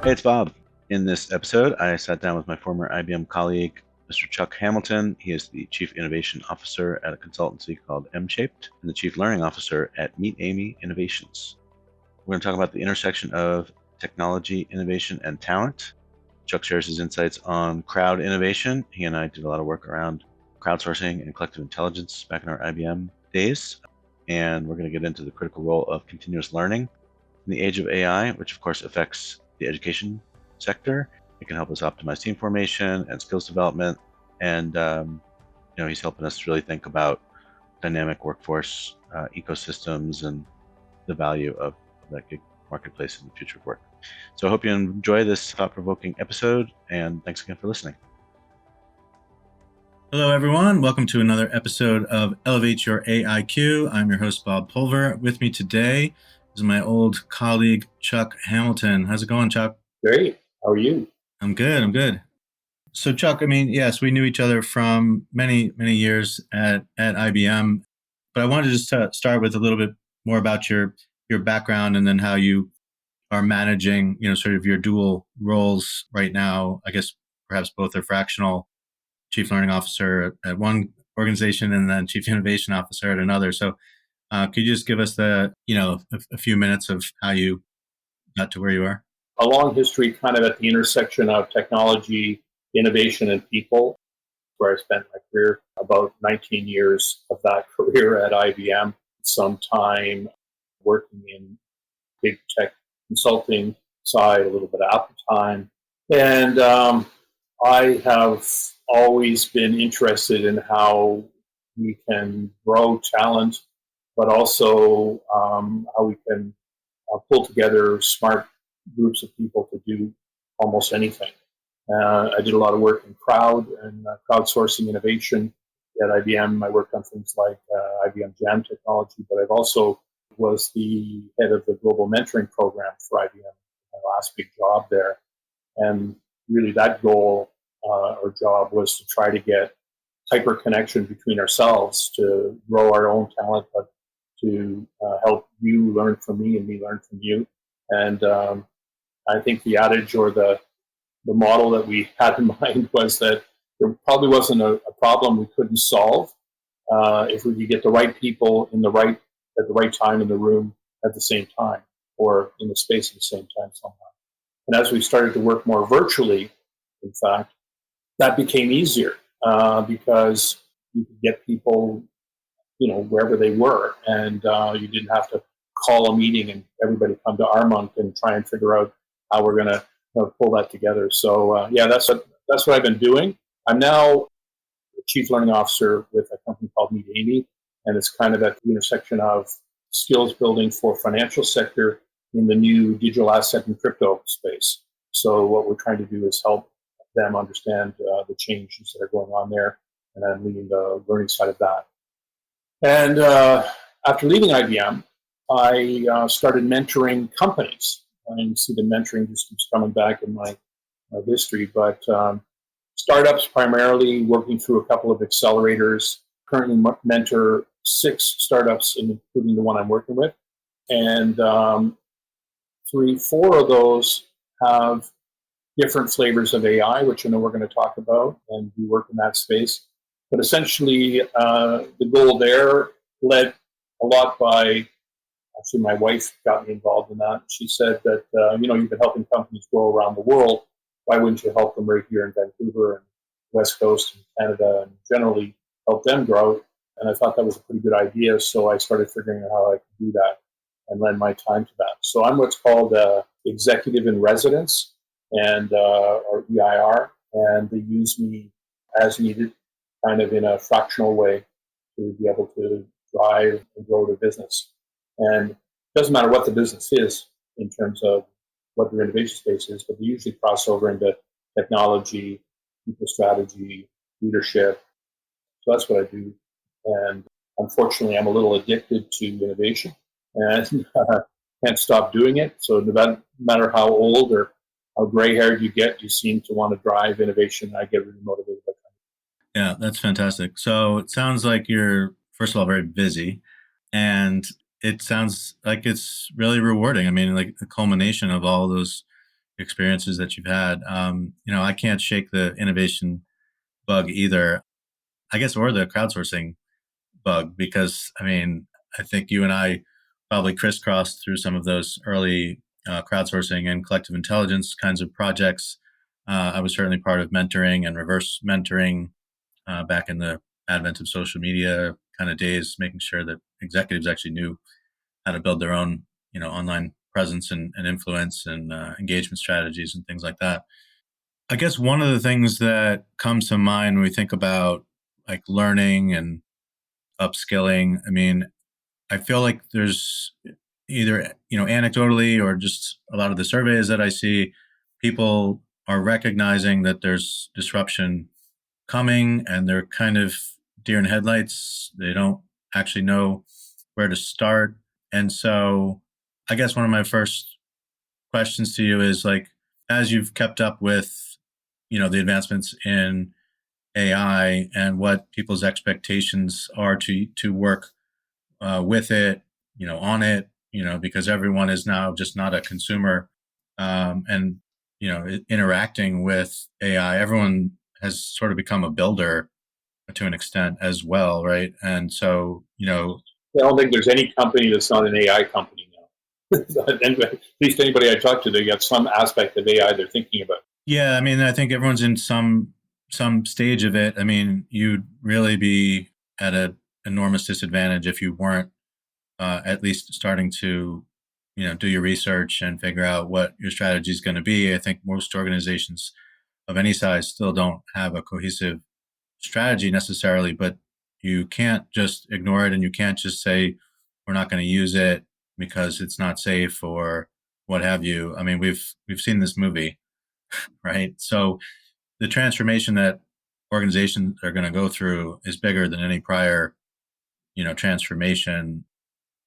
Hey, it's Bob. In this episode, I sat down with my former IBM colleague, Mr. Chuck Hamilton. He is the Chief Innovation Officer at a consultancy called MShaped and the Chief Learning Officer at MeetAmi Innovations. We're going to talk about the intersection of technology, innovation, and talent. Chuck shares his insights on crowd innovation. He and I did a lot of work around crowdsourcing and collective intelligence back in our IBM days. And we're going to get into the critical role of continuous learning in the age of AI, which of course affects the education sector. It can help us optimize team formation and skills development. And he's helping us really think about dynamic workforce ecosystems and the value of that gig marketplace in the future of work. So I hope you enjoy this thought-provoking episode, and thanks again for listening. Hello, everyone. Welcome to another episode of Elevate Your AIQ. I'm your host, Bob Pulver. With me today is my old colleague, Chuck Hamilton. How's it going, Chuck? Great. How are you? I'm good. So, Chuck, yes, we knew each other from many years at IBM, but I wanted to just start with a little bit more about your background and then how you are managing, sort of your dual roles right now. I guess perhaps both are fractional, Chief Learning Officer at one organization and then Chief Innovation Officer at another. So could you just give us a few minutes of how you got to where you are? A long history kind of at the intersection of technology, innovation, and people, where I spent my career, about 19 years of that career at IBM, some time working in big tech consulting side, a little bit of Apple time. And I have always been interested in how we can grow talent, but also how we can pull together smart groups of people to do almost anything. I did a lot of work in crowdsourcing innovation at IBM. I worked on things like IBM Jam technology, but I've also was the head of the global mentoring program for IBM, my last big job there. And really that goal or job was to try to get hyper connection between ourselves to grow our own talent, but to help you learn from me and me learn from you. And I think the adage or the model that we had in mind was that there probably wasn't a problem we couldn't solve if we could get the right people at the right time in the room at the same time, or in the space at the same time somehow. And as we started to work more virtually, in fact, that became easier because you could get people, wherever they were, and you didn't have to call a meeting and everybody come to Armonk and try and figure out how we're going to pull that together. So that's what I've been doing. I'm now the Chief Learning Officer with a company called MeetAmi, and it's kind of at the intersection of skills building for financial sector in the new digital asset and crypto space. So what we're trying to do is help them understand the changes that are going on there, and I'm leading the learning side of that. And after leaving IBM, I started mentoring companies. And you see the mentoring just keeps coming back in my history, but startups primarily, working through a couple of accelerators. Currently mentor 6 startups, including the one I'm working with. And 3-4 of those have different flavors of AI, which I know we're going to talk about, and we work in that space. But essentially, the goal there led a lot by, actually my wife got me involved in that. She said that, you've been helping companies grow around the world. Why wouldn't you help them right here in Vancouver and West Coast and Canada, and generally help them grow? And I thought that was a pretty good idea, so I started figuring out how I could do that and lend my time to that. So I'm what's called executive in residence, and or EIR, and they use me as needed, kind of in a fractional way, to be able to drive and grow the business. And it doesn't matter what the business is in terms of what their innovation space is, but they usually cross over into technology, people strategy, leadership. So that's what I do. And unfortunately, I'm a little addicted to innovation and can't stop doing it. So no matter how old or how gray-haired you get, you seem to want to drive innovation. I get really motivated by that. Yeah, that's fantastic. So it sounds like you're, first of all, very busy, and it sounds like it's really rewarding. Like the culmination of all those experiences that you've had. I can't shake the innovation bug either, I guess, or the crowdsourcing bug, because I think you and I probably crisscrossed through some of those early crowdsourcing and collective intelligence kinds of projects. I was certainly part of mentoring and reverse mentoring back in the advent of social media kind of days, making sure that executives actually knew how to build their own, online presence and influence and engagement strategies and things like that. I guess one of the things that comes to mind when we think about like learning and upskilling, I feel like there's either, anecdotally or just a lot of the surveys that I see, people are recognizing that there's disruption coming and they're kind of deer in headlights. They don't actually know where to start. And so I guess one of my first questions to you is like, as you've kept up with, the advancements in AI and what people's expectations are to work with it, on it, because everyone is now just not a consumer, and interacting with AI. Everyone has sort of become a builder to an extent as well, right? And so, I don't think there's any company that's not an AI company now. At least anybody I talk to, they got some aspect of AI they're thinking about. yeah, I think everyone's in some stage of it. You'd really be at an enormous disadvantage if you weren't at least starting to, do your research and figure out what your strategy is going to be. I think most organizations of any size still don't have a cohesive strategy necessarily, but you can't just ignore it and you can't just say we're not going to use it because it's not safe or what have you. We've seen this movie, right? So the transformation that organizations are going to go through is bigger than any prior, transformation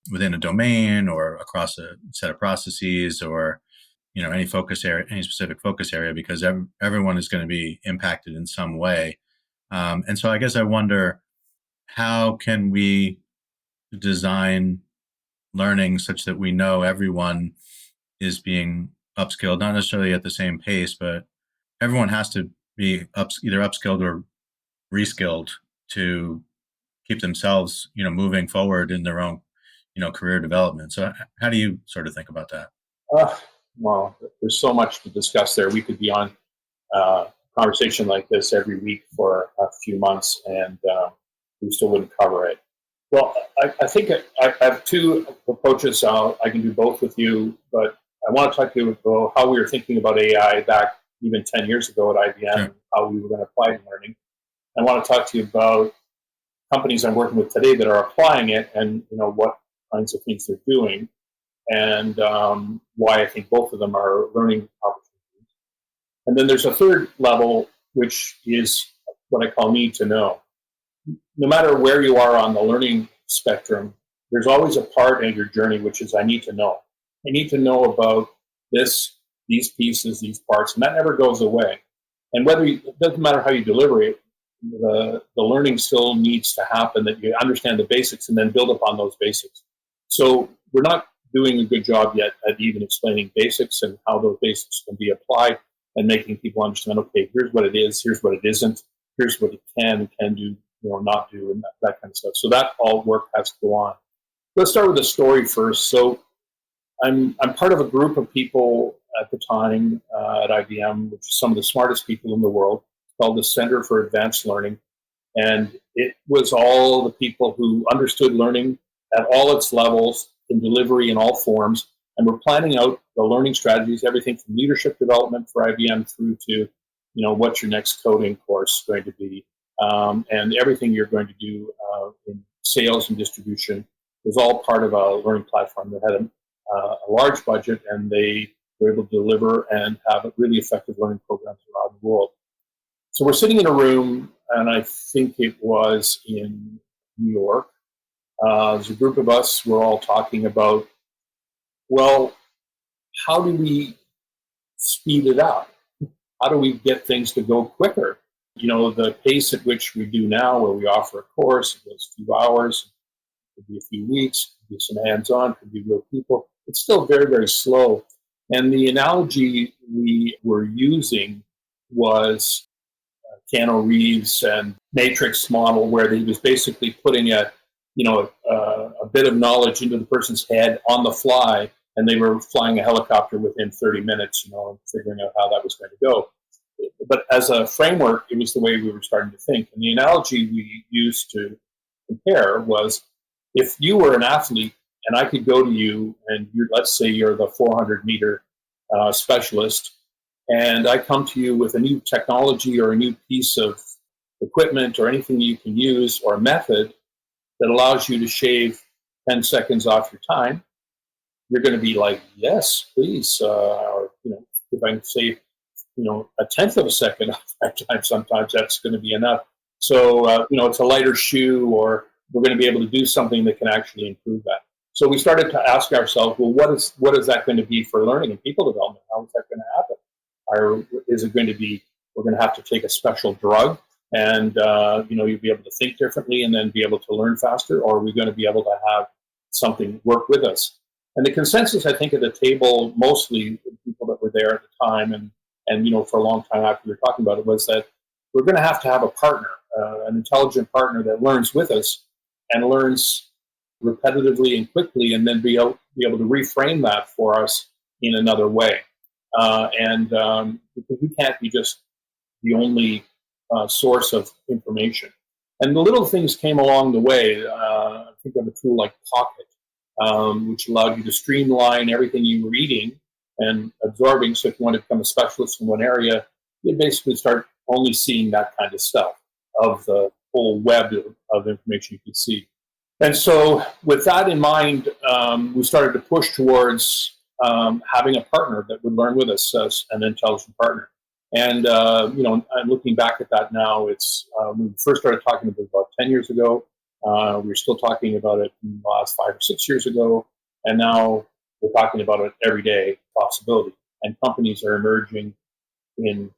within a domain or across a set of processes or any focus area, any specific focus area, because everyone is going to be impacted in some way. And so I guess I wonder, how can we design learning such that we know everyone is being upskilled, not necessarily at the same pace, but everyone has to be either upskilled or reskilled to keep themselves, moving forward in their own, career development. So how do you sort of think about that? Well, there's so much to discuss there. We could be on a conversation like this every week for a few months, and we still wouldn't cover it. Well, I think I have two approaches. I can do both with you, but I want to talk to you about how we were thinking about AI back even 10 years ago at IBM, Sure. how we were going to apply it in learning. I want to talk to you about companies I'm working with today that are applying it and what kinds of things they're doing, and why I think both of them are learning opportunities. And then there's a third level, which is what I call need to know. No matter where you are on the learning spectrum, there's always a part in your journey which is I need to know. I need to know about these pieces, these parts, and that never goes away. And it doesn't matter how you deliver it, the learning still needs to happen, that you understand the basics and then build upon those basics. So we're not doing a good job yet at even explaining basics and how those basics can be applied and making people understand, okay, here's what it is, here's what it isn't, here's what it can do, not do, and that kind of stuff. So that all work has to go on. Let's start with the story first. So I'm part of a group of people at the time at IBM, which is some of the smartest people in the world, called the Center for Advanced Learning. And it was all the people who understood learning at all its levels, in delivery in all forms, and we're planning out the learning strategies, everything from leadership development for IBM through to, what's your next coding course going to be, and everything you're going to do in sales and distribution was all part of a learning platform that had a large budget, and they were able to deliver and have really effective learning programs around the world. So we're sitting in a room, and I think it was in New York. There's a group of us, we're all talking about, well, how do we speed it up? How do we get things to go quicker? The pace at which we do now, where we offer a course, it goes a few hours, it could be a few weeks, it could be some hands-on, it could be real people. It's still very, very slow. And the analogy we were using was Keanu Reeves and Matrix model, where he was basically putting a bit of knowledge into the person's head on the fly, and they were flying a helicopter within 30 minutes, and figuring out how that was going to go. But as a framework, it was the way we were starting to think. And the analogy we used to compare was, if you were an athlete and I could go to you and let's say you're the 400-meter specialist, and I come to you with a new technology or a new piece of equipment or anything you can use or a method that allows you to shave 10 seconds off your time, you're going to be like, yes, please. Or, if I can save, a tenth of a second off my time, sometimes that's going to be enough. So, it's a lighter shoe, or we're going to be able to do something that can actually improve that. So we started to ask ourselves, well, what is that going to be for learning and people development? How is that going to happen? Or is it going to be, we're going to have to take a special drug and, you'll be able to think differently and then be able to learn faster? Or are we going to be able to have something work with us? And the consensus, I think, at the table, mostly the people that were there at the time and for a long time after we were talking about it, was that we're going to have a partner, an intelligent partner that learns with us and learns repetitively and quickly, and then be able to reframe that for us in another way. Because we can't be just the only source of information. And the little things came along the way. I think of a tool like Pocket, which allowed you to streamline everything you were eating and absorbing. So if you want to become a specialist in one area, you basically start only seeing that kind of stuff of the whole web of information you can see. And so with that in mind, we started to push towards having a partner that would learn with us as an intelligent partner. And, I'm looking back at that now. It's we first started talking about it about 10 years ago. We were still talking about it in the last 5 or 6 years ago. And now we're talking about it every day, possibility. And companies are emerging in.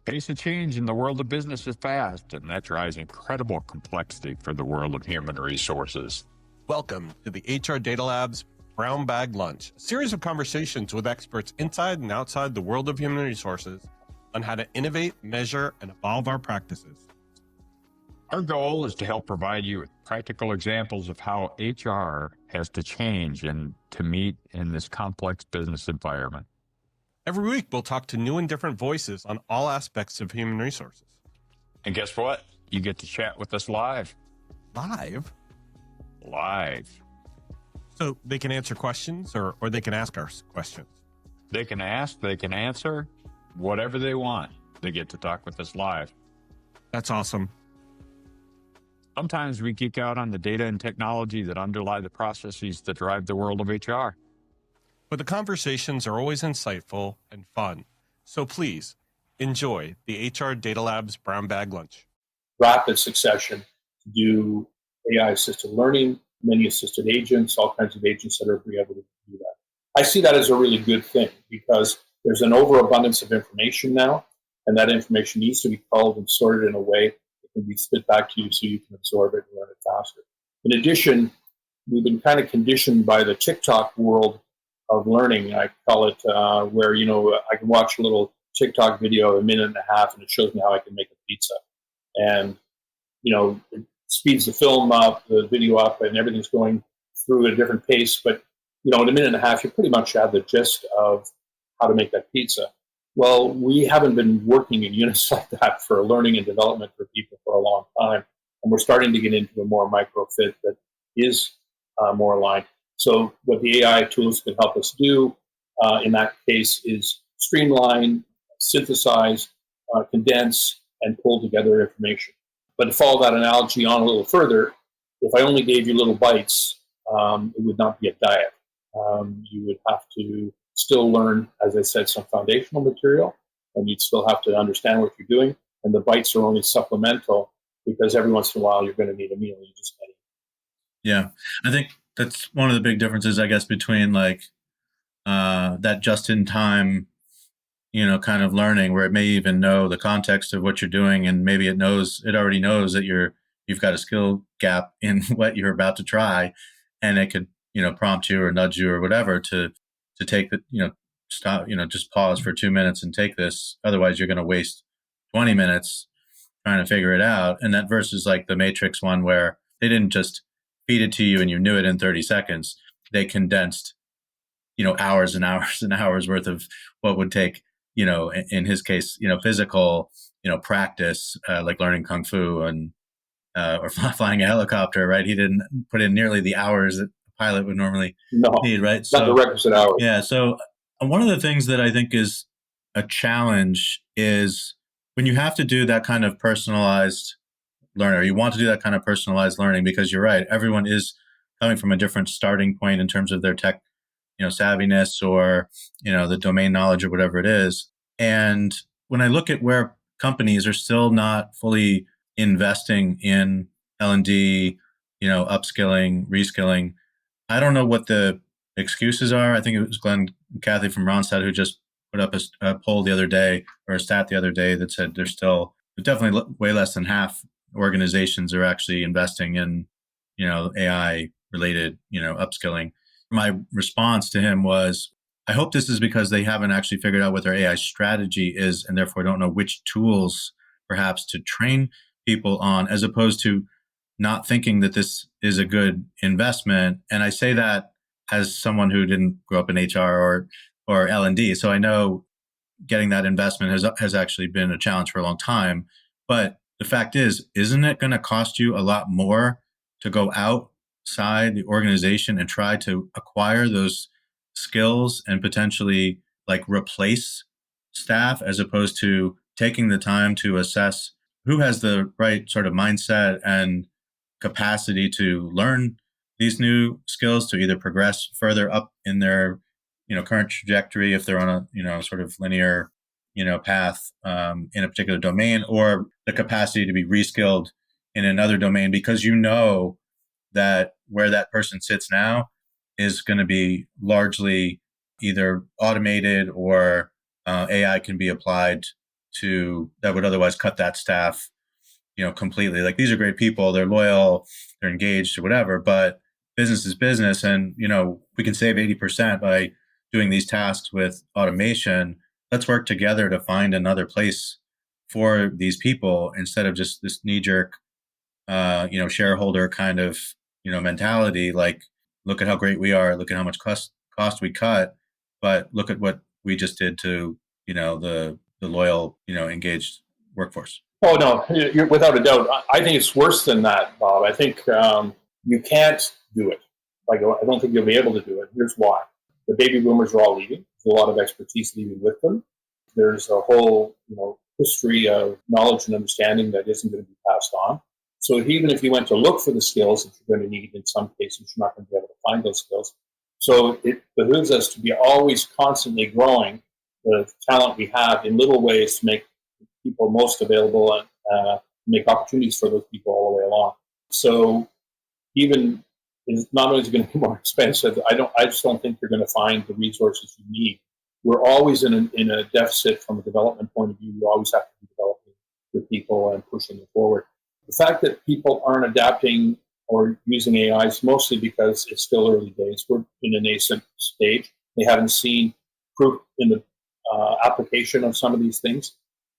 Pace of change in the world of business is fast, and that drives incredible complexity for the world of human resources. Welcome to the HR Data Lab's Brown Bag Lunch, a series of conversations with experts inside and outside the world of human resources on how to innovate, measure, and evolve our practices. Our goal is to help provide you with practical examples of how HR has to change and to meet in this complex business environment. Every week, we'll talk to new and different voices on all aspects of human resources. And guess what? You get to chat with us live. Live? Live. So they can answer questions or they can ask us questions. They can ask, they can answer, whatever they want. They get to talk with us live. That's awesome. Sometimes we geek out on the data and technology that underlie the processes that drive the world of HR. But the conversations are always insightful and fun. So please enjoy the HR Data Lab's Brown Bag Lunch. Rapid succession to do AI-assisted learning, many assisted agents, all kinds of agents that are able to do that. I see that as a really good thing because there's an overabundance of information now, and that information needs to be culled and sorted in a way that can be spit back to you so you can absorb it and learn it faster. In addition, we've been kind of conditioned by the TikTok world of learning, I call it, where, I can watch a little TikTok video, a minute and a half, and it shows me how I can make a pizza. And, it speeds the film up, the video up, and everything's going through at a different pace. But, in a minute and a half, you pretty much have the gist of how to make that pizza. Well, we haven't been working in units like that for learning and development for people for a long time. And we're starting to get into a more micro fit that is more aligned. So what the AI tools can help us do in that case is streamline, synthesize, condense, and pull together information. But to follow that analogy on a little further, if I only gave you little bites, it would not be a diet. You would have to still learn, as I said, some foundational material, and you'd still have to understand what you're doing. And the bites are only supplemental because every once in a while you're going to need a meal. You just can't eat. Yeah, I think that's one of the big differences, I guess, between that just-in-time, kind of learning, where it may even know the context of what you're doing, and maybe it already knows that you've got a skill gap in what you're about to try, and it could, prompt you or nudge you or whatever to take the, stop, just pause for 2 minutes and take this. Otherwise, you're going to waste 20 minutes trying to figure it out. And that versus like the Matrix one where they didn't just feed it to you and you knew it in 30 seconds. They condensed, hours and hours and hours worth of what would take, in his case, physical, practice, like learning Kung Fu and, or flying a helicopter, right? He didn't put in nearly the hours that a pilot would normally need, right? Not the requisite hours. Yeah. So one of the things that I think is a challenge is when you have to do that kind of personalized learning, or you want to do that kind of personalized learning, because you're right, everyone is coming from a different starting point in terms of their tech, savviness or, the domain knowledge or whatever it is. And when I look at where companies are still not fully investing in L&D, upskilling, reskilling, I don't know what the excuses are. I think it was Glenn and Kathy from Ronstadt who just put up a poll the other day, or a stat the other day, that said there's still definitely way less than half organizations are actually investing in, AI related, upskilling. My response to him was, I hope this is because they haven't actually figured out what their AI strategy is and therefore don't know which tools perhaps to train people on, as opposed to not thinking that this is a good investment. And I say that as someone who didn't grow up in HR or L&D. So I know getting that investment has actually been a challenge for a long time. But the fact is, isn't it going to cost you a lot more to go outside the organization and try to acquire those skills and potentially like replace staff, as opposed to taking the time to assess who has the right sort of mindset and capacity to learn these new skills, to either progress further up in their current trajectory if they're on a sort of linear path in a particular domain, or the capacity to be reskilled in another domain, because that where that person sits now is going to be largely either automated or AI can be applied to that would otherwise cut that staff completely. Like, these are great people, they're loyal, they're engaged or whatever, but business is business. And, we can save 80% by doing these tasks with automation. Let's work together to find another place for these people instead of just this knee jerk, shareholder kind of, mentality. Like, look at how great we are. Look at how much cost we cut, but look at what we just did to, the loyal, engaged workforce. Oh, no, without a doubt. I think it's worse than that, Bob. I think you can't do it. I don't think you'll be able to do it. Here's why. The baby boomers are all leaving. There's a lot of expertise leaving with them. There's a whole, history of knowledge and understanding that isn't going to be passed on. So even if you went to look for the skills that you're going to need, in some cases, you're not going to be able to find those skills. So it behooves us to be always constantly growing the talent we have in little ways to make people most available and make opportunities for those people all the way along. So even is not only is it going to be more expensive, I just don't think you're going to find the resources you need. We're always in a deficit from a development point of view. You always have to be developing with people and pushing it forward. The fact that people aren't adapting or using AI is mostly because it's still early days. We're in a nascent stage. They haven't seen proof in the application of some of these things.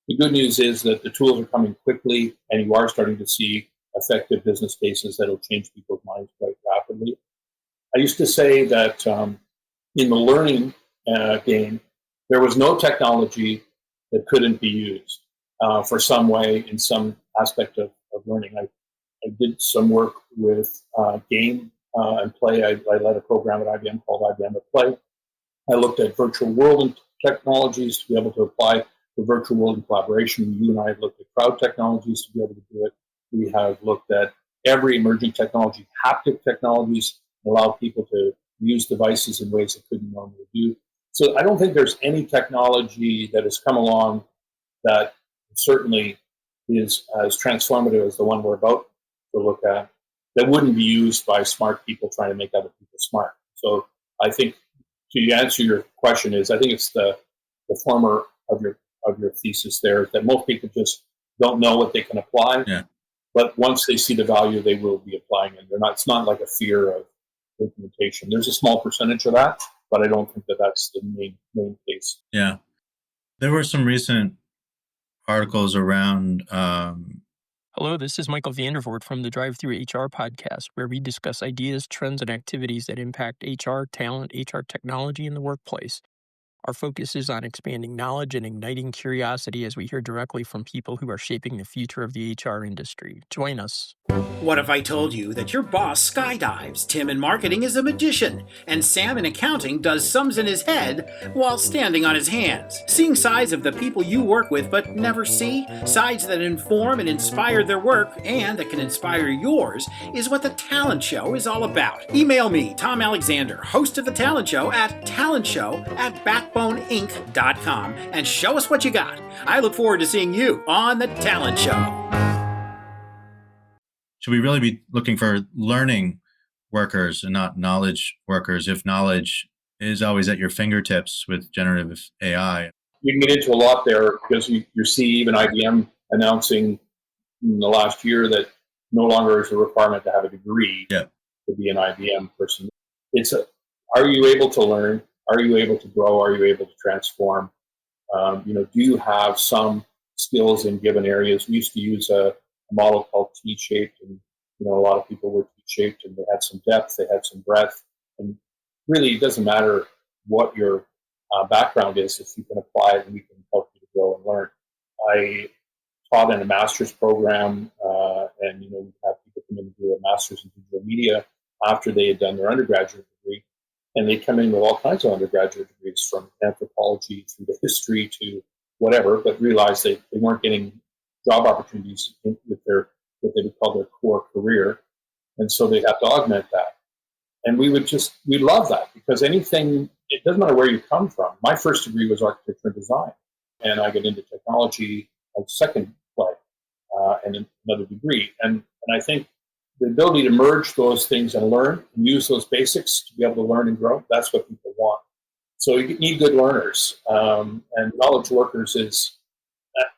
The good news is that the tools are coming quickly, and you are starting to see effective business cases that will change people's minds quite rapidly. I used to say that in the learning game, there was no technology that couldn't be used for some way in some aspect of learning. I did some work with game and play. I led a program at IBM called IBM at Play. I looked at virtual world technologies to be able to apply the virtual world in collaboration. You and I have looked at crowd technologies to be able to do it. We have looked at every emerging technology, haptic technologies, allow people to use devices in ways they couldn't normally do. So I don't think there's any technology that has come along that certainly is as transformative as the one we're about to look at, that wouldn't be used by smart people trying to make other people smart. So I think, to answer your question, I think it's the former of your thesis there, that most people just don't know what they can apply. Yeah. But once they see the value, they will be applying it. It's not like a fear of implementation. There's a small percentage of that, but I don't think that that's the main case. Yeah. There were some recent articles around. Hello, this is Michael Vandervoort from the Drive Through HR podcast, where we discuss ideas, trends, and activities that impact HR, talent, HR technology in the workplace. Our focus is on expanding knowledge and igniting curiosity as we hear directly from people who are shaping the future of the HR industry. Join us. What if I told you that your boss skydives, Tim in marketing is a magician, and Sam in accounting does sums in his head while standing on his hands? Seeing sides of the people you work with but never see, sides that inform and inspire their work and that can inspire yours, is what The Talent Show is all about. Email me, Tom Alexander, host of The Talent Show, at talentshow@backboneinc.com and show us what you got. I look forward to seeing you on The Talent Show. Should we really be looking for learning workers and not knowledge workers if knowledge is always at your fingertips with generative AI? You can get into a lot there because you see even IBM announcing in the last year that no longer is a requirement to have a degree to be an IBM person. Are you able to learn? Are you able to grow? Are you able to transform? Do you have some skills in given areas? We used to use a model called T-shaped, and a lot of people were T-shaped, and they had some depth, they had some breadth, and really it doesn't matter what your background is if you can apply it, and we can help you to grow and learn. I taught in a master's program, and we have people come in and do a master's in digital media after they had done their undergraduate degree, and they come in with all kinds of undergraduate degrees from anthropology through to history to whatever, but realized they weren't getting job opportunities with what they would call their core career, and so they have to augment that. And we love that because anything, it doesn't matter where you come from. My first degree was architecture and design, and I got into technology as second play, and another degree. And I think the ability to merge those things and learn and use those basics to be able to learn and grow, that's what people want. So you need good learners, and knowledge workers is.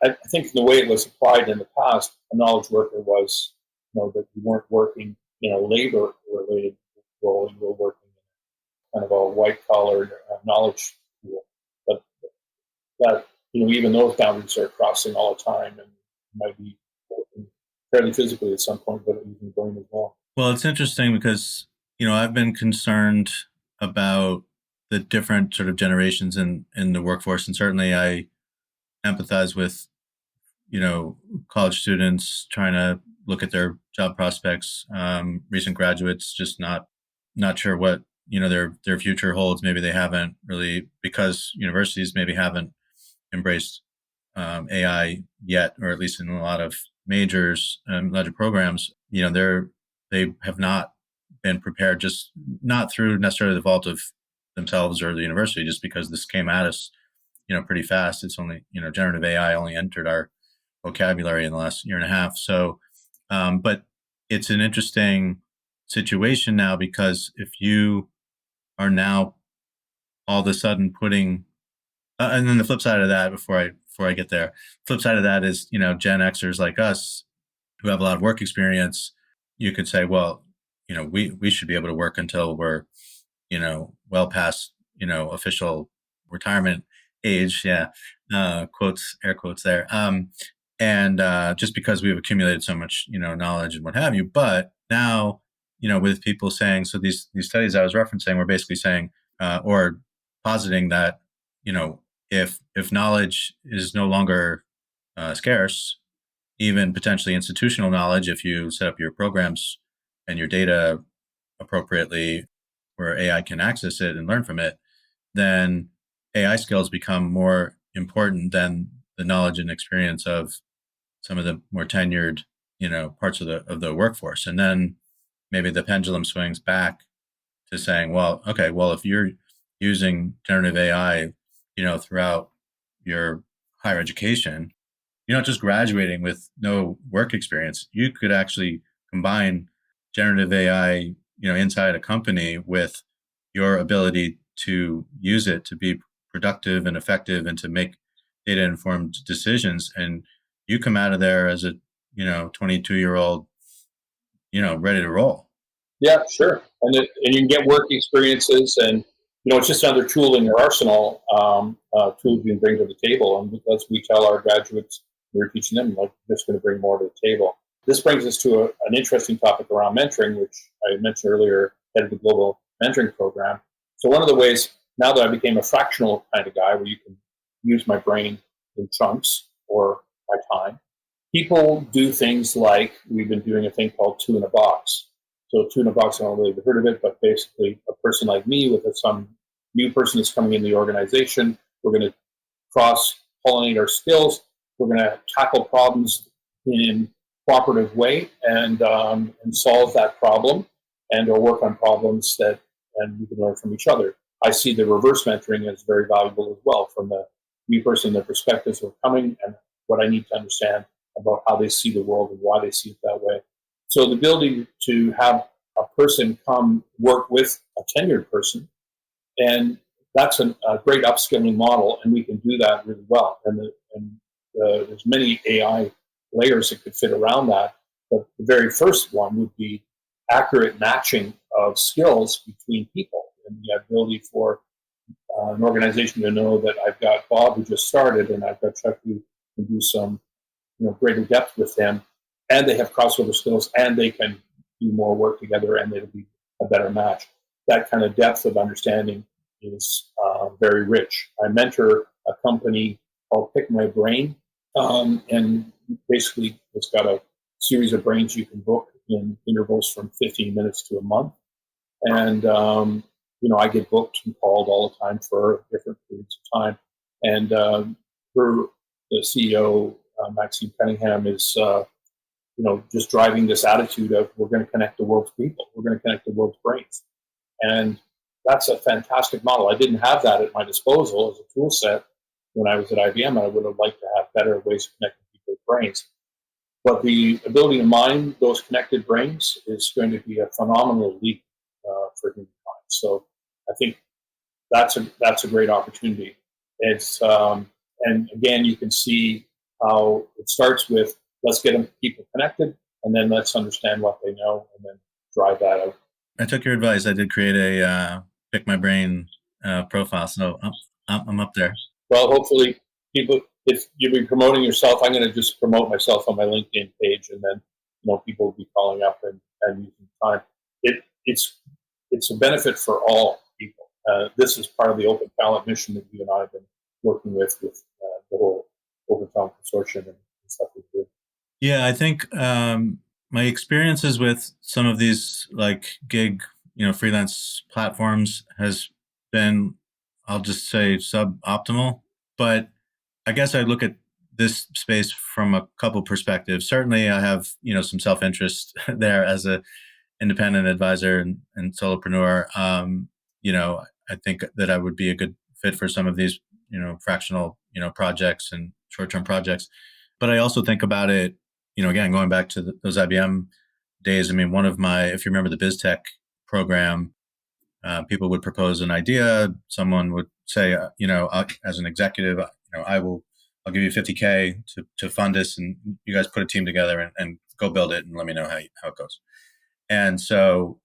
I think the way it was applied in the past, a knowledge worker was, that you weren't working in a labor-related role, you were working in kind of a white-collar knowledge pool. But that, even those boundaries are crossing all the time, and you might be working fairly physically at some point, but even going as well. Well, it's interesting because, I've been concerned about the different sort of generations in the workforce, and certainly I empathize with, college students trying to look at their job prospects, recent graduates just not sure what, their future holds. Maybe they haven't really, because universities maybe haven't embraced AI yet, or at least in a lot of majors and larger programs, they have not been prepared, just not through necessarily the fault of themselves or the university, just because this came at us pretty fast. It's only, generative AI only entered our vocabulary in the last year and a half. So, but it's an interesting situation now, because if you are now all of a sudden putting, and then the flip side of that, before I get there, flip side of that is, Gen Xers like us who have a lot of work experience, you could say, well, we should be able to work until we're, well past, official retirement age, quotes, air quotes there, and just because we've accumulated so much knowledge and what have you. But now with people saying, so these studies I was referencing were basically saying or positing that if knowledge is no longer scarce, even potentially institutional knowledge, if you set up your programs and your data appropriately where AI can access it and learn from it, then AI skills become more important than the knowledge and experience of some of the more tenured, parts of the workforce. And then maybe the pendulum swings back to saying, well, okay, well, if you're using generative AI, throughout your higher education, you're not just graduating with no work experience. You could actually combine generative AI, inside a company with your ability to use it to be productive and effective and to make data informed decisions. And you come out of there as a, 22-year-old, ready to roll. Yeah, sure. And you can get work experiences and it's just another tool in your arsenal, tools you can bring to the table. And as we tell our graduates, we're teaching them, like, just going to bring more to the table. This brings us to an interesting topic around mentoring, which I mentioned earlier, head of the global mentoring program. So one of the ways, now that I became a fractional kind of guy, where you can use my brain in chunks or my time, people do things like, we've been doing a thing called two in a box. So two in a box, I don't really have heard of it, but basically a person like me with some new person that's coming in the organization, we're going to cross-pollinate our skills. We're going to tackle problems in a cooperative way and solve that problem, and or work on problems and we can learn from each other. I see the reverse mentoring as very valuable as well, from the new person, their perspectives of coming and what I need to understand about how they see the world and why they see it that way. So the ability to have a person come work with a tenured person, and that's a great upskilling model, and we can do that really well. And there's many AI layers that could fit around that. But the very first one would be accurate matching of skills between people, and the ability for an organization to know that I've got Bob who just started, and I've got Chuck who can do some greater depth with them, and they have crossover skills, and they can do more work together, and it'll be a better match. That kind of depth of understanding is very rich. I mentor a company called Pick My Brain, and basically it's got a series of brains you can book in intervals from 15 minutes to a month. And, I get booked and called all the time for different periods of time. And the CEO, Maxine Cunningham, is just driving this attitude of, we're going to connect the world's people. We're going to connect the world's brains. And that's a fantastic model. I didn't have that at my disposal as a tool set when I was at IBM. I would have liked to have better ways of connecting people's brains. But the ability to mine those connected brains is going to be a phenomenal leap for humankind. So I think that's a great opportunity. It's and again, you can see how it starts with, let's get people connected, and then let's understand what they know, and then drive that out. I took your advice. I did create a Pick My Brain profile, so I'm up there. Well, hopefully, people, if you've been promoting yourself, I'm going to just promote myself on my LinkedIn page, and then people will be calling up and using time. It's a benefit for all people. This is part of the Open Talent mission that you and I have been working with the whole Open Talent Consortium and stuff we do. Yeah, I think my experiences with some of these like gig, freelance platforms has been, I'll just say, suboptimal. But I guess I look at this space from a couple perspectives. Certainly, I have some self-interest there as a independent advisor and solopreneur. I think that I would be a good fit for some of these fractional projects and short-term projects. But I also think about it, again, going back to those IBM days. I mean, one of my, if you remember the BizTech program, people would propose an idea. Someone would say, as an executive, I'll give you $50K to fund this, and you guys put a team together and go build it, and let me know how it goes. And so,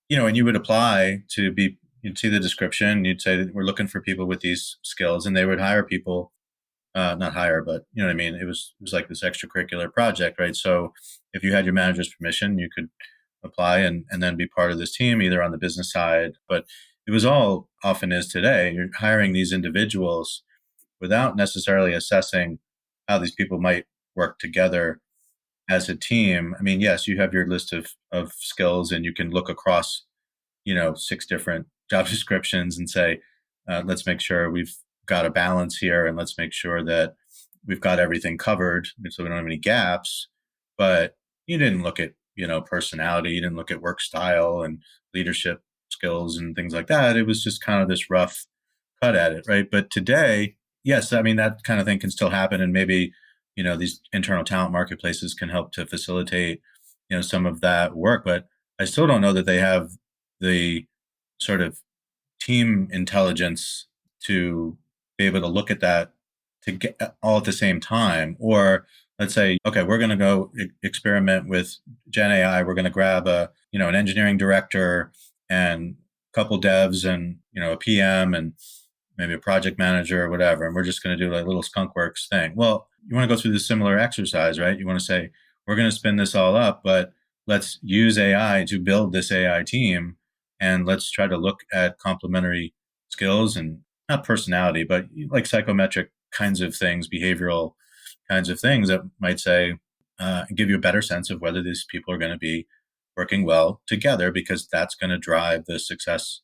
and you would apply you'd see the description, you'd say that we're looking for people with these skills, and they would hire people. Not hire, but you know what I mean? It was like this extracurricular project, right? So if you had your manager's permission, you could apply and then be part of this team, either on the business side. But it was all, often is today, you're hiring these individuals without necessarily assessing how these people might work together as a team. I mean, yes, you have your list of skills, and you can look across, 6 different job descriptions and say, let's make sure we've got a balance here, and let's make sure that we've got everything covered so we don't have any gaps. But you didn't look at, personality, you didn't look at work style and leadership skills and things like that. It was just kind of this rough cut at it, right? But today, yes, I mean, that kind of thing can still happen, and maybe, these internal talent marketplaces can help to facilitate, some of that work. But I still don't know that they have the sort of team intelligence to be able to look at that to get all at the same time. Or let's say, okay, we're going to go experiment with Gen AI. We're going to grab an engineering director and couple devs and, a PM and maybe a project manager or whatever, and we're just going to do like a little skunkworks thing. Well, you want to go through this similar exercise, right? You want to say, we're going to spin this all up, but let's use AI to build this AI team, and let's try to look at complementary skills and not personality, but like psychometric kinds of things, behavioral kinds of things that might say, give you a better sense of whether these people are going to be working well together, because that's going to drive the success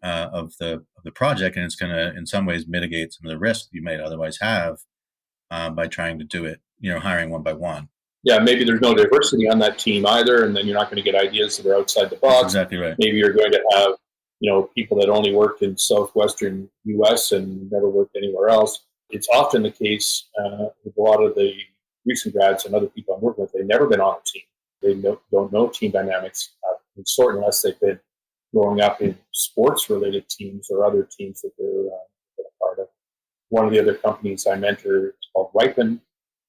of the project, and it's going to, in some ways, mitigate some of the risk you might otherwise have by trying to do it, hiring one by one. Yeah, maybe there's no diversity on that team either, and then you're not going to get ideas that are outside the box. That's exactly right. Maybe you're going to have people that only worked in southwestern U.S. and never worked anywhere else. It's often the case with a lot of the recent grads and other people I'm working with. They've never been on a team. They don't know team dynamics in sort, unless they've been growing up in sports-related teams or other teams that they're a part of. One of the other companies I mentor is called Ripen,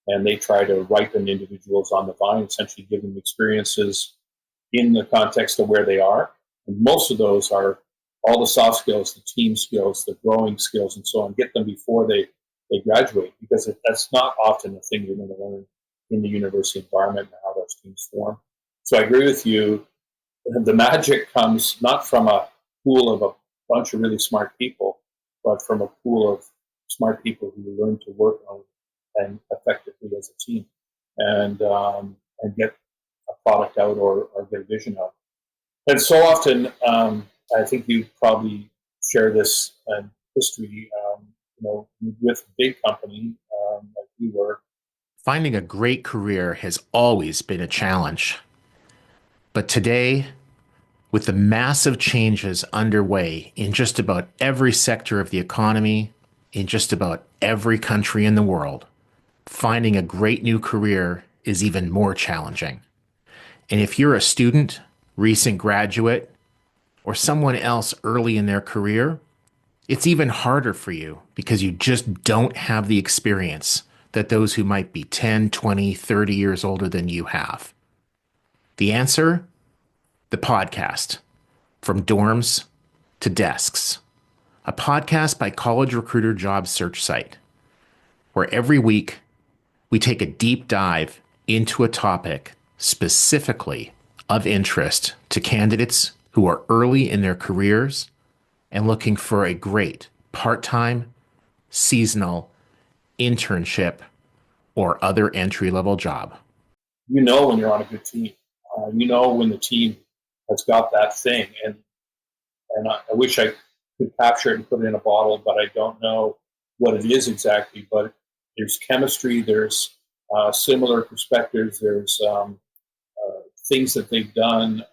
and they try to ripen individuals on the vine, essentially give them experiences in the context of where they are. And most of those are all the soft skills, the team skills, the growing skills, and so on. Get them before they graduate, because that's not often the thing you're going to learn in the university environment and how those teams form. So I agree with you. The magic comes not from a pool of a bunch of really smart people, but from a pool of smart people who learn to work on and effectively as a team, and get a product out or get a vision out. And so often, I think you probably share this history, with a big company like we were. Finding a great career has always been a challenge. But today, with the massive changes underway in just about every sector of the economy, in just about every country in the world, finding a great new career is even more challenging. And if you're a student, recent graduate, or someone else early in their career, it's even harder for you because you just don't have the experience that those who might be 10, 20, 30 years older than you have. The answer? The podcast, From Dorms to Desks, a podcast by College Recruiter job search site, where every week we take a deep dive into a topic specifically of interest to candidates who are early in their careers and looking for a great part-time, seasonal, internship, or other entry-level job. You know when you're on a good team. You know when the team has got that thing. And I wish I could capture it and put it in a bottle, but I don't know what it is exactly. But there's chemistry, there's similar perspectives, there's things that they've done,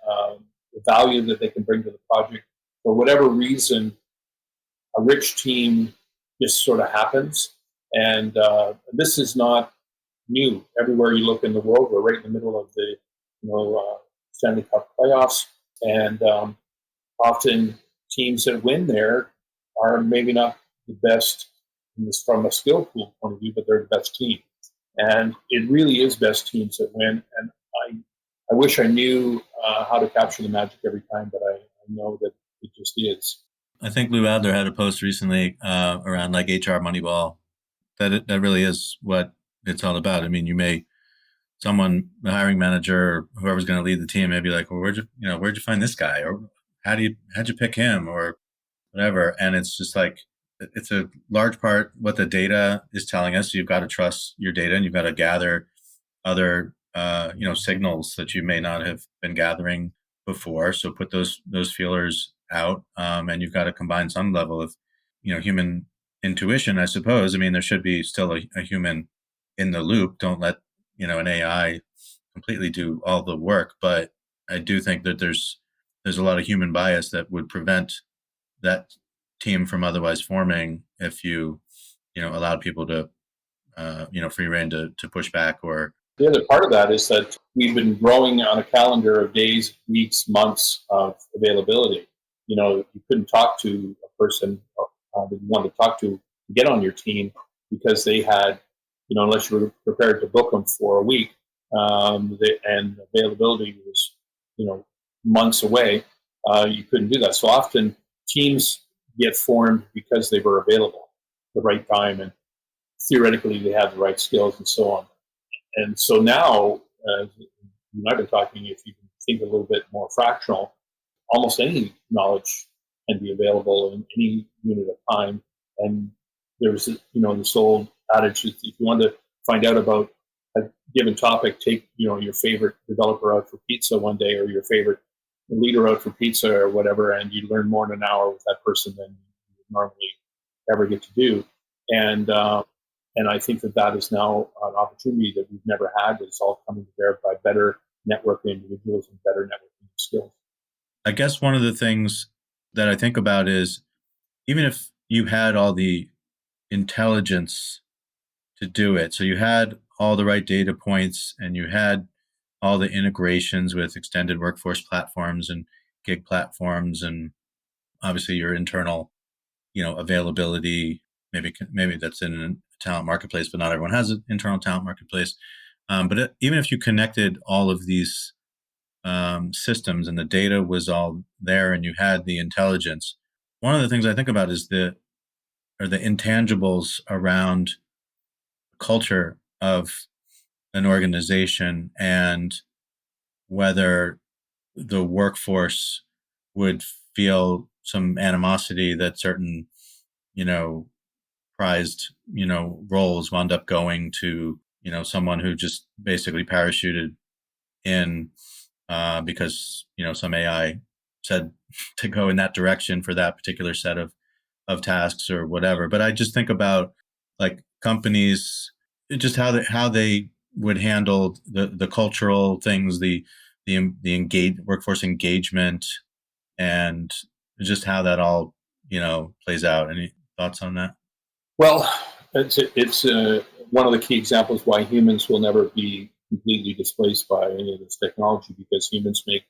the value that they can bring to the project. For whatever reason, a rich team just sort of happens. And this is not new. Everywhere you look in the world, we're right in the middle of the Stanley Cup playoffs. And often teams that win there are maybe not the best from a skill pool point of view, but they're the best team. And it really is best teams that win. And I wish I knew how to capture the magic every time, but I know that it just is. I think Lou Adler had a post recently around like HR Moneyball, that really is what it's all about. I mean, the hiring manager or whoever's going to lead the team may be like, well, where'd you find this guy? Or how'd you pick him or whatever? And it's just like, it's a large part what the data is telling us. You've got to trust your data, and you've got to gather other signals that you may not have been gathering before. So put those feelers out, and you've got to combine some level of human intuition, I suppose. I mean, there should be still a human in the loop. Don't let an AI completely do all the work. But I do think that there's a lot of human bias that would prevent that team from otherwise forming if you allowed people to free rein to push back. Or the other part of that is that we've been growing on a calendar of days, weeks, months of availability. You couldn't talk to a person that you wanted to talk to get on your team because they had, unless you were prepared to book them for a week, and availability was, months away. you couldn't do that. So often teams get formed because they were available at the right time, and theoretically they have the right skills and so on. And so now, you and I've been talking, if you can think a little bit more fractional, almost any knowledge can be available in any unit of time. And there's, this old adage, if you want to find out about a given topic, take, your favorite developer out for pizza one day, or your favorite leader out for pizza or whatever, and you learn more in an hour with that person than you would normally ever get to do. And I think that is now an opportunity that we've never had. It's all coming to bear by better networking individuals and better networking skills. I guess one of the things that I think about is, even if you had all the intelligence to do it, so you had all the right data points and you had all the integrations with extended workforce platforms and gig platforms, and obviously your internal, availability, maybe that's in a talent marketplace, but not everyone has an internal talent marketplace. But even if you connected all of these systems and the data was all there and you had the intelligence, one of the things I think about is the intangibles around culture of an organization, and whether the workforce would feel some animosity that certain, prized, roles wound up going to, someone who just basically parachuted in because, some AI said to go in that direction for that particular set of tasks or whatever. But I just think about, like, companies, just how they would handle the cultural things, the workforce engagement, and just how that all plays out. Any thoughts on that? Well, it's one of the key examples why humans will never be completely displaced by any of this technology, because humans make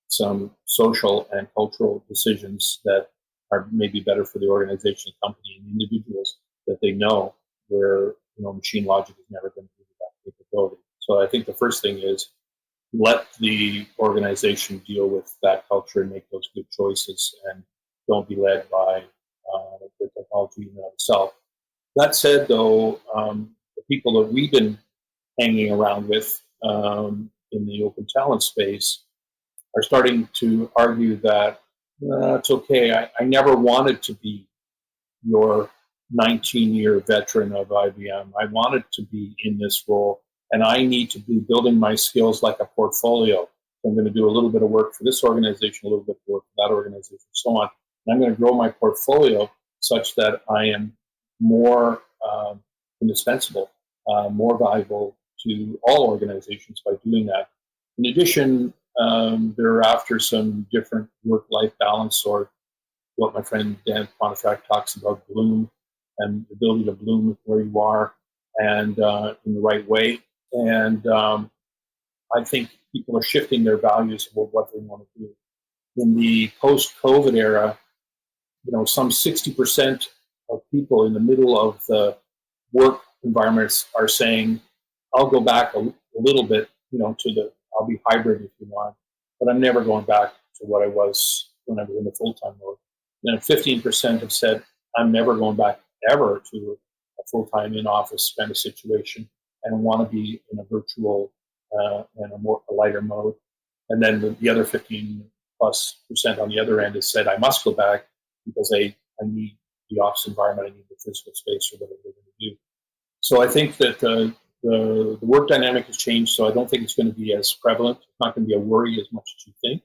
some social and cultural decisions that are maybe better for the organization, company, and individuals that they know, where machine logic has never been able to that capability. So I think the first thing is, let the organization deal with that culture and make those good choices, and don't be led by the technology in and of itself. That said, though, the people that we've been hanging around with in the open talent space are starting to argue that it's okay. I never wanted to be your 19-year veteran of IBM. I wanted to be in this role, and I need to be building my skills like a portfolio. I'm going to do a little bit of work for this organization, a little bit of work for that organization, and so on. And I'm going to grow my portfolio such that I am more indispensable, more valuable to all organizations by doing that. In addition, they're after some different work-life balance, or what my friend Dan Pontifac talks about, bloom, and the ability to bloom where you are and in the right way. And I think people are shifting their values about what they want to do. In the post-COVID era, some 60% of people in the middle of the work environments are saying, I'll go back a little bit, I'll be hybrid if you want, but I'm never going back to what I was when I was in the full-time mode. And then 15% have said, I'm never going back ever to a full-time in-office kind of situation, and want to be in a virtual and a lighter mode. And then the other 15+% on the other end has said, I must go back because I need the office environment, I need the physical space for whatever they're going to do. So I think that the work dynamic has changed, so I don't think it's going to be as prevalent. It's not going to be a worry as much as you think.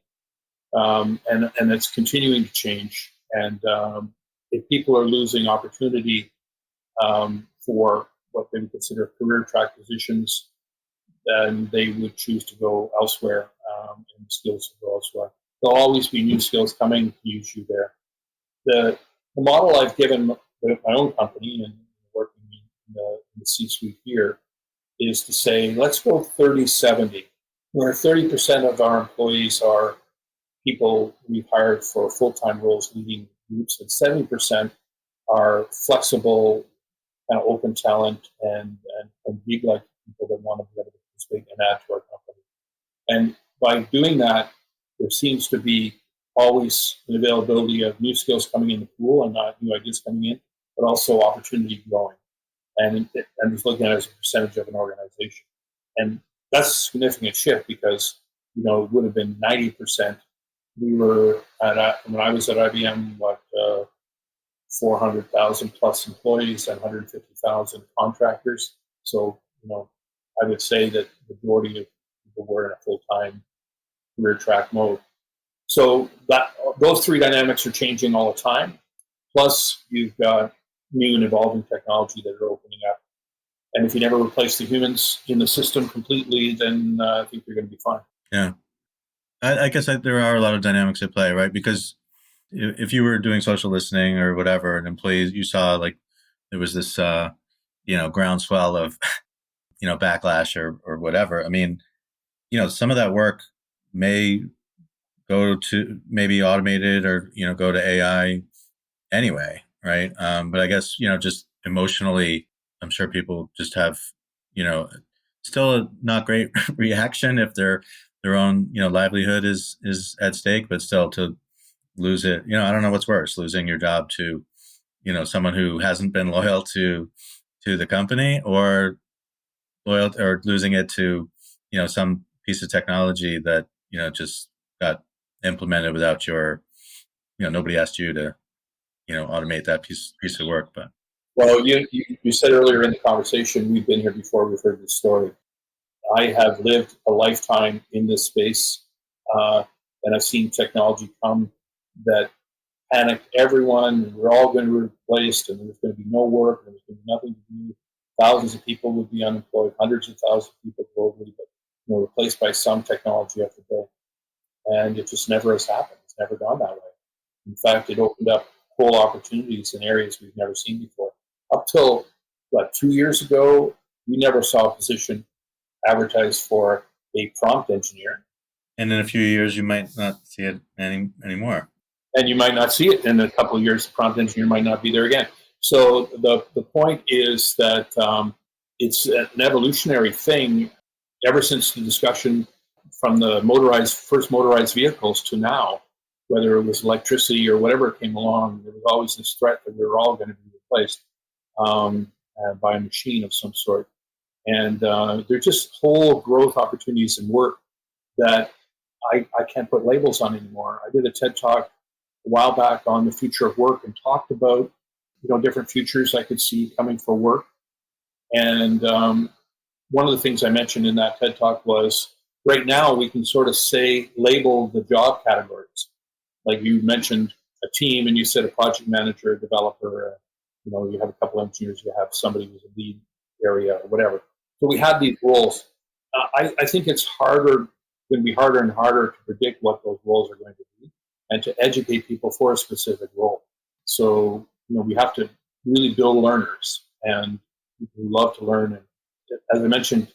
And it's continuing to change. And if people are losing opportunity for what they would consider career track positions, then they would choose to go elsewhere, and skills will go elsewhere. There'll always be new skills coming to use you there. The model I've given my own company and working in the C-suite here is to say, let's go 30-70, where 30% of our employees are people we've hired for full-time roles leading groups, and 70% are flexible, kind of open talent and gig-like people that want to be able to participate and add to our company. And by doing that, there seems to be always an availability of new skills coming in the pool and not new ideas coming in, but also opportunity growing. And I'm just looking at it as a percentage of an organization. And that's a significant shift because, it would have been 90%. We were when I was at IBM, 400,000 plus employees and 150,000 contractors. So, I would say that the majority of people were in a full-time career track mode. So those three dynamics are changing all the time. Plus, you've got new and evolving technology that are opening up. And if you never replace the humans in the system completely, then I think you're going to be fine. Yeah. I guess there are a lot of dynamics at play, right? Because if you were doing social listening or whatever, and employees, you saw like there was this, groundswell of, backlash or whatever. I mean, some of that work may go to maybe automated or, go to AI anyway, right? But I guess, just emotionally, I'm sure people just have, still a not great reaction if their own, livelihood is at stake, but still to lose it, I don't know what's worse, losing your job to, someone who hasn't been loyal to the company, or losing it to, some piece of technology that, just got implemented without your, nobody asked you to, automate that piece of work. But well, you said earlier in the conversation, we've been here before, we've heard this story. I have lived a lifetime in this space, and I've seen technology come that panicked everyone, and we're all going to be replaced, and there's going to be no work, and there's going to be nothing to do. Thousands of people would be unemployed, hundreds of thousands of people globally, but replaced by some technology every day. And it just never has happened. It's never gone that way. In fact, it opened up whole opportunities in areas we've never seen before. Up till 2 years ago, we never saw a position advertised for a prompt engineer. And in a few years, you might not see it anymore. And you might not see it in a couple of years. The prompt engineer might not be there again. So the point is that it's an evolutionary thing ever since the discussion from the first motorized vehicles to now, whether it was electricity or whatever came along, there was always this threat that we were all going to be replaced by a machine of some sort. And they're just whole growth opportunities in work that I can't put labels on anymore. I did a TED Talk a while back on the future of work and talked about different futures I could see coming for work. And one of the things I mentioned in that TED Talk was right now we can sort of label the job categories. Like you mentioned a team, and you said a project manager, a developer, you have a couple engineers, you have somebody who's a lead area or whatever. So we have these roles. I think it's going to be harder and harder to predict what those roles are going to be and to educate people for a specific role. So, we have to really build learners and people who love to learn. And as I mentioned,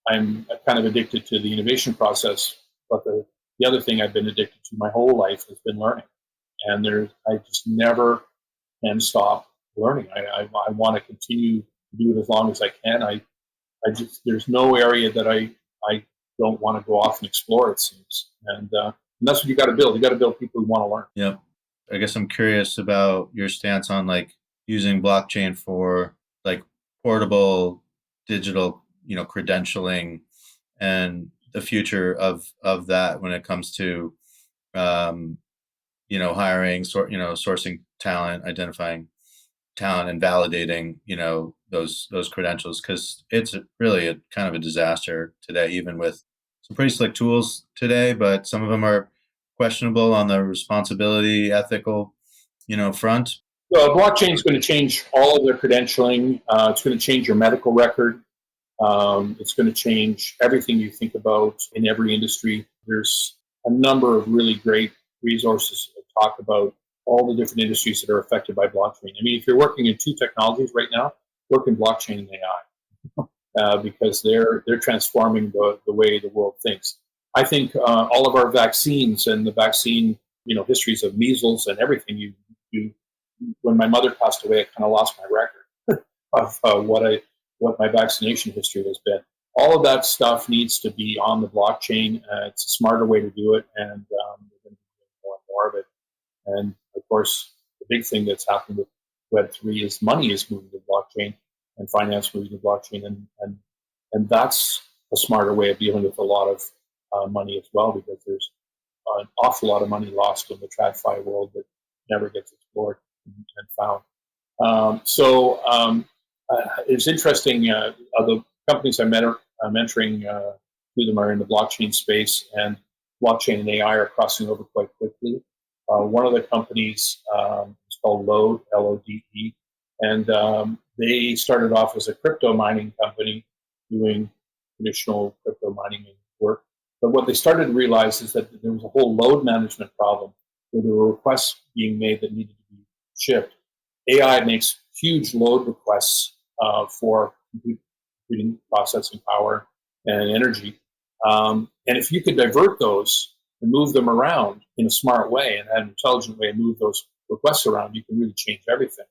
I'm kind of addicted to the innovation process, but the other thing I've been addicted to my whole life has been learning. And I just never can stop learning. I want to continue to do it as long as I can. There's no area that I don't want to go off and explore, it seems. And that's what you got to build. You got to build people who want to learn. Yeah. I guess I'm curious about your stance on using blockchain for portable digital, credentialing, and the future of that when it comes to, hiring, sourcing talent, identifying talent, and validating, those credentials, because it's really a kind of a disaster today, even with some pretty slick tools today, but some of them are questionable on the responsibility, ethical, front. Well, blockchain is going to change all of their credentialing. It's going to change your medical record. It's going to change everything you think about in every industry. There's a number of really great resources that talk about all the different industries that are affected by blockchain. I mean, if you're working in two technologies right now, work in blockchain and AI because they're transforming the way the world thinks. I think all of our vaccines and the vaccine, histories of measles and everything when my mother passed away, I kind of lost my record of what my vaccination history has been. All of that stuff needs to be on the blockchain. It's a smarter way to do it, and we're going to be doing more of more of it. And of course, the big thing that's happened with Web3 is money is moving to blockchain and finance moving to blockchain. And that's a smarter way of dealing with a lot of money as well, because there's an awful lot of money lost in the TradFi world that never gets explored and found. It's interesting. The companies I'm mentoring, two of them are in the blockchain space, and blockchain and AI are crossing over quite quickly. One of the companies is called Lode, L-O-D-E, and they started off as a crypto mining company doing traditional crypto mining work. But what they started to realize is that there was a whole load management problem where there were requests being made that needed to be shipped. AI makes huge load requests for computing processing power and energy. And if you could divert those and move them around in a smart way and an intelligent way and move those requests around, you can really change everything.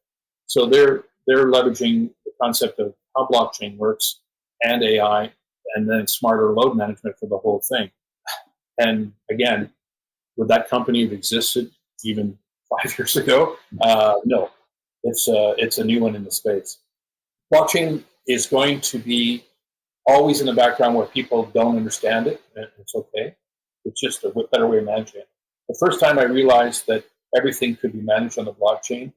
So they're leveraging the concept of how blockchain works and AI, and then smarter load management for the whole thing. And again, would that company have existed even 5 years ago? No, it's a new one in the space. Blockchain is going to be always in the background where people don't understand it, and it's okay. It's just a better way of managing it. The first time I realized that everything could be managed on the blockchain,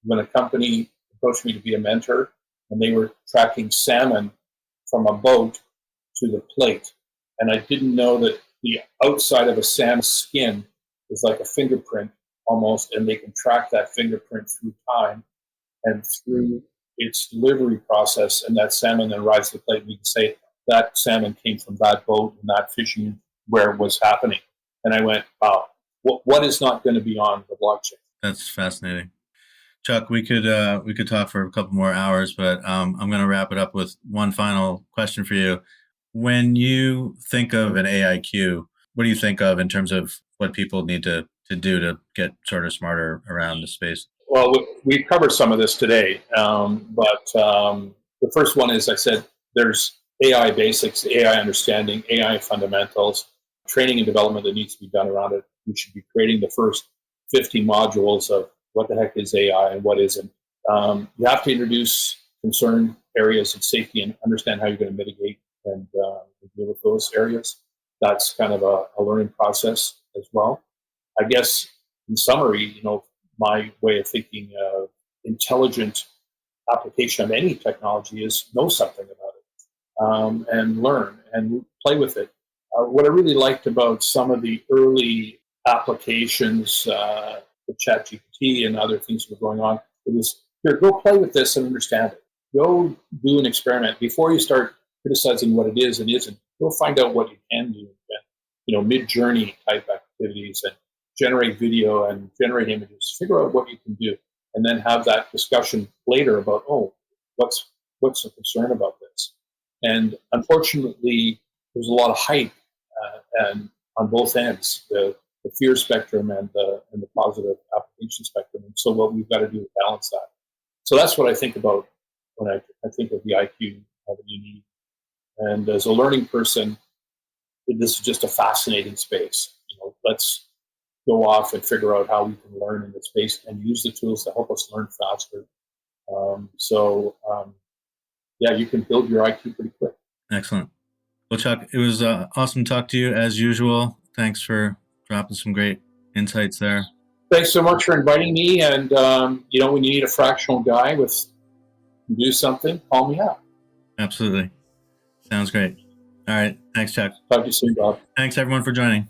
when a company approached me to be a mentor, and they were tracking salmon from a boat to the plate. And I didn't know that the outside of a salmon's skin is like a fingerprint almost, and they can track that fingerprint through time and through its delivery process, and that salmon then arrives to the plate. We can say that salmon came from that boat and that fishing where it was happening. And I went, wow, what is not going to be on the blockchain? That's fascinating. Chuck, we could talk for a couple more hours, but I'm going to wrap it up with one final question for you. When you think of an AIQ, what do you think of in terms of what people need to do to get sort of smarter around the space? Well, we've covered some of this today, but the first one is, I said, there's AI basics, AI understanding, AI fundamentals, training and development that needs to be done around it. We should be creating the first 50 modules of what the heck is AI and what isn't. You have to introduce concern areas of safety and understand how you're going to mitigate and deal with those areas. That's kind of a learning process as well. I guess in summary, my way of thinking of intelligent application of any technology is know something about it and learn and play with it. What I really liked about some of the early applications, with ChatGPT and other things that were going on, it was, here, go play with this and understand it. Go do an experiment. Before you start criticizing what it is and isn't, go find out what you can do. Mid-journey type activities and generate video and generate images. Figure out what you can do, and then have that discussion later about, what's the concern about this? And unfortunately, there's a lot of hype and on both ends, the fear spectrum and the positive application spectrum. And so what we've got to do is balance that. So that's what I think about when I think of the IQ that you need. And as a learning person, this is just a fascinating space. Let's go off and figure out how we can learn in this space and use the tools to help us learn faster. You can build your IQ pretty quick. Excellent. Well, Chuck, it was awesome to talk to you as usual. Thanks for dropping some great insights there. Thanks so much for inviting me. And, when you need a fractional guy to do something, call me out. Absolutely. Sounds great. All right. Thanks, Chuck. Talk to you soon, Bob. Thanks, everyone, for joining.